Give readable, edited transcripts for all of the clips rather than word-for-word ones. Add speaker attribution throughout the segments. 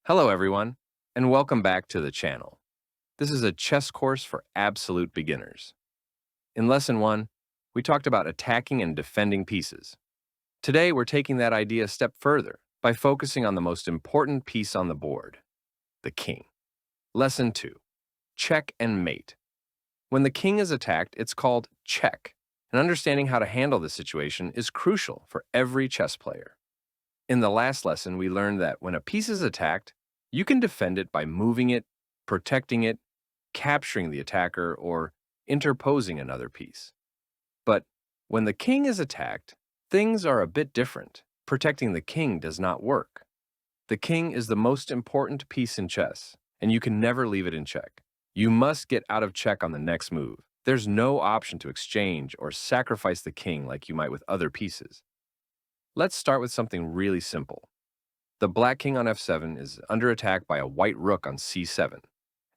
Speaker 1: Hello everyone, and welcome back to the channel. This is a chess course for absolute beginners. In Lesson 1, we talked about attacking and defending pieces. Today we're taking that idea a step further by focusing on the most important piece on the board, the king. Lesson 2, check and mate. When the king is attacked, it's called check, and understanding how to handle this situation is crucial for every chess player. In the last lesson, we learned that when a piece is attacked, you can defend it by moving it, protecting it, capturing the attacker, or interposing another piece. But when the king is attacked, things are a bit different. Protecting the king does not work. The king is the most important piece in chess, and you can never leave it in check. You must get out of check on the next move. There's no option to exchange or sacrifice the king like you might with other pieces. Let's start with something really simple. The black king on f7 is under attack by a white rook on c7,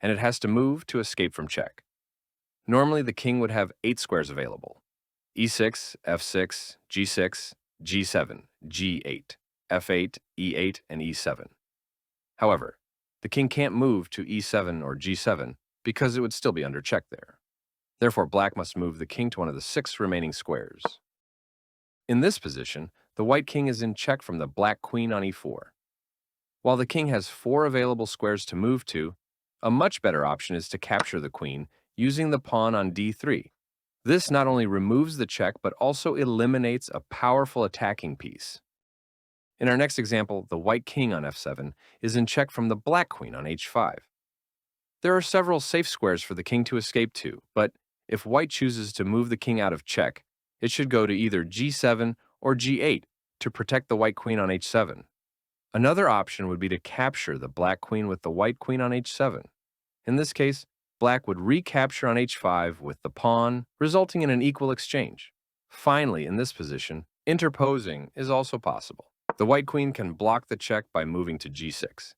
Speaker 1: and it has to move to escape from check. Normally, the king would have 8 squares available: e6, f6, g6, g7, g8, f8, e8, and e7. However, the king can't move to e7 or g7 because it would still be under check there. Therefore, black must move the king to one of the 6 remaining squares. In this position, the white king is in check from the black queen on e4. While the king has 4 available squares to move to, a much better option is to capture the queen using the pawn on d3. This not only removes the check, but also eliminates a powerful attacking piece. In our next example, the white king on f7 is in check from the black queen on h5. There are several safe squares for the king to escape to, but if white chooses to move the king out of check, it should go to either g7 or g8 to protect the white queen on h7. Another option would be to capture the black queen with the white queen on h7. In this case, black would recapture on h5 with the pawn, resulting in an equal exchange. Finally, in this position, interposing is also possible. The white queen can block the check by moving to g6.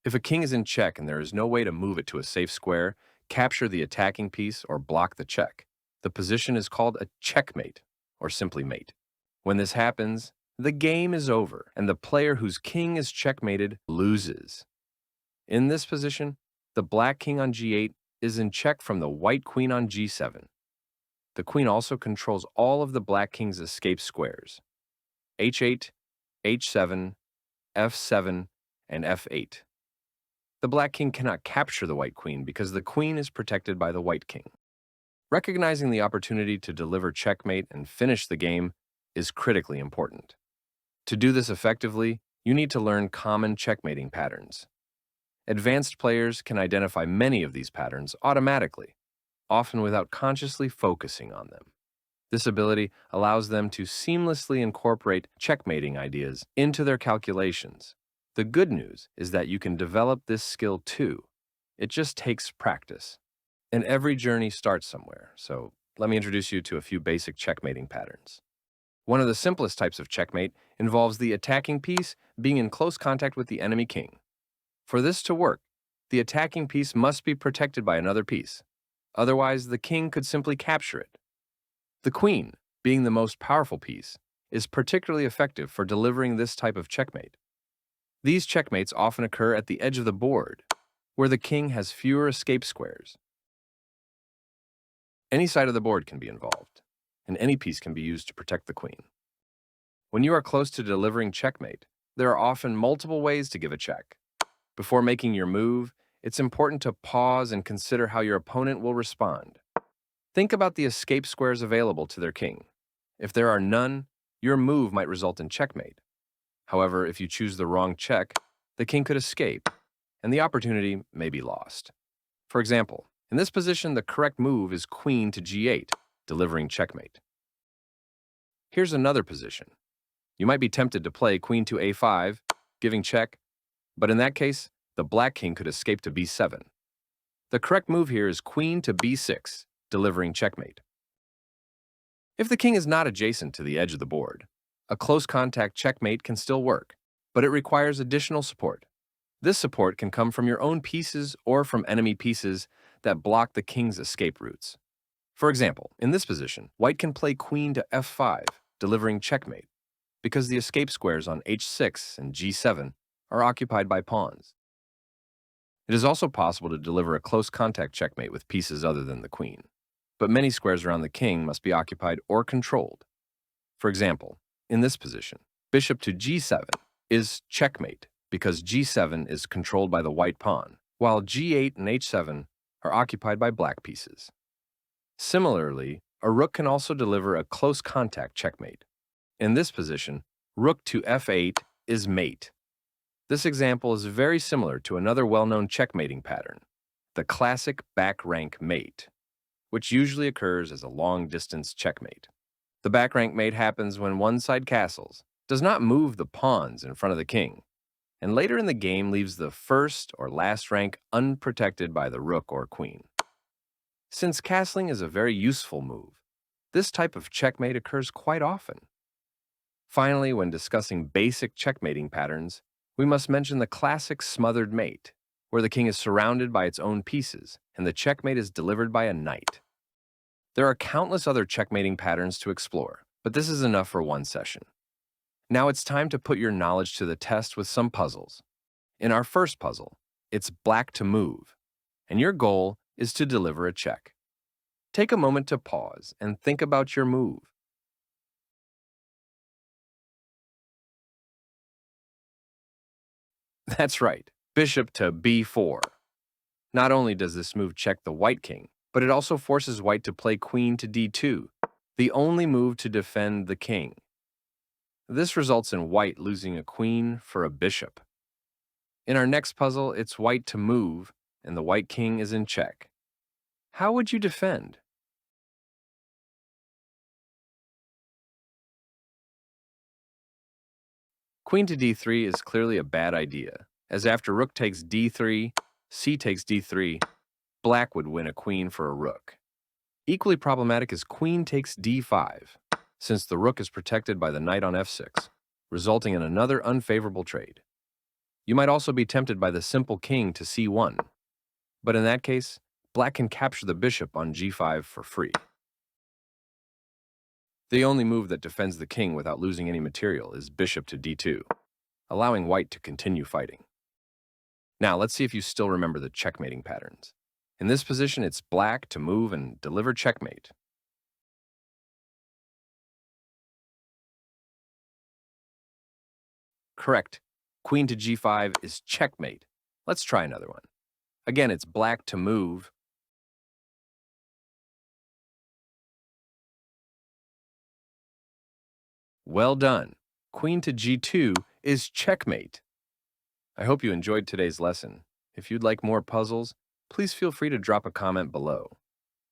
Speaker 1: If a king is in check and there is no way to move it to a safe square, capture the attacking piece, or block the check, the position is called a checkmate, or simply mate. When this happens, the game is over, and the player whose king is checkmated loses. In this position, the black king on g8 is in check from the white queen on g7. The queen also controls all of the black king's escape squares: h8, h7, f7, and f8. The black king cannot capture the white queen because the queen is protected by the white king. Recognizing the opportunity to deliver checkmate and finish the game is critically important. To do this effectively, you need to learn common checkmating patterns. Advanced players can identify many of these patterns automatically, often without consciously focusing on them. This ability allows them to seamlessly incorporate checkmating ideas into their calculations. The good news is that you can develop this skill too. It just takes practice. And every journey starts somewhere, so let me introduce you to a few basic checkmating patterns. One of the simplest types of checkmate involves the attacking piece being in close contact with the enemy king. For this to work, the attacking piece must be protected by another piece. Otherwise, the king could simply capture it. The queen, being the most powerful piece, is particularly effective for delivering this type of checkmate. These checkmates often occur at the edge of the board, where the king has fewer escape squares. Any side of the board can be involved, and any piece can be used to protect the queen. When you are close to delivering checkmate, there are often multiple ways to give a check. Before making your move, it's important to pause and consider how your opponent will respond. Think about the escape squares available to their king. If there are none, your move might result in checkmate. However, if you choose the wrong check, the king could escape, and the opportunity may be lost. For example, in this position, the correct move is queen to g8, delivering checkmate. Here's another position. You might be tempted to play queen to a5, giving check, but in that case, the black king could escape to b7. The correct move here is queen to b6, delivering checkmate. If the king is not adjacent to the edge of the board, a close contact checkmate can still work, but it requires additional support. This support can come from your own pieces or from enemy pieces that block the king's escape routes. For example, in this position, white can play queen to f5, delivering checkmate, because the escape squares on h6 and g7 are occupied by pawns. It is also possible to deliver a close contact checkmate with pieces other than the queen, but many squares around the king must be occupied or controlled. For example, in this position, bishop to g7 is checkmate because g7 is controlled by the white pawn, while g8 and h7 are occupied by black pieces. Similarly, a rook can also deliver a close contact checkmate. In this position, rook to f8 is mate. This example is very similar to another well-known checkmating pattern, the classic back rank mate, which usually occurs as a long-distance checkmate. The back rank mate happens when one side castles, does not move the pawns in front of the king, and later in the game leaves the first or last rank unprotected by the rook or queen. Since castling is a very useful move, this type of checkmate occurs quite often. Finally, when discussing basic checkmating patterns, we must mention the classic smothered mate, where the king is surrounded by its own pieces and the checkmate is delivered by a knight. There are countless other checkmating patterns to explore, but this is enough for one session. Now it's time to put your knowledge to the test with some puzzles. In our first puzzle, it's black to move, and your goal is to deliver a check. Take a moment to pause and think about your move. That's right, bishop to b4. Not only does this move check the white king, but it also forces white to play queen to d2, the only move to defend the king. This results in white losing a queen for a bishop. In our next puzzle, it's white to move, and the white king is in check. How would you defend? Queen to d3 is clearly a bad idea, as after rook takes d3, c takes d3, black would win a queen for a rook. Equally problematic is queen takes d5, since the rook is protected by the knight on f6, resulting in another unfavorable trade. You might also be tempted by the simple king to c1, but in that case, black can capture the bishop on g5 for free. The only move that defends the king without losing any material is bishop to d2, allowing white to continue fighting. Now, let's see if you still remember the checkmating patterns. In this position, it's black to move and deliver checkmate. Correct. Queen to g5 is checkmate. Let's try another one. Again, it's black to move. Well done. Queen to g2 is checkmate. I hope you enjoyed today's lesson. If you'd like more puzzles, please feel free to drop a comment below.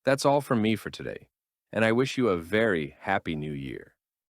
Speaker 1: That's all from me for today, and I wish you a very happy new year.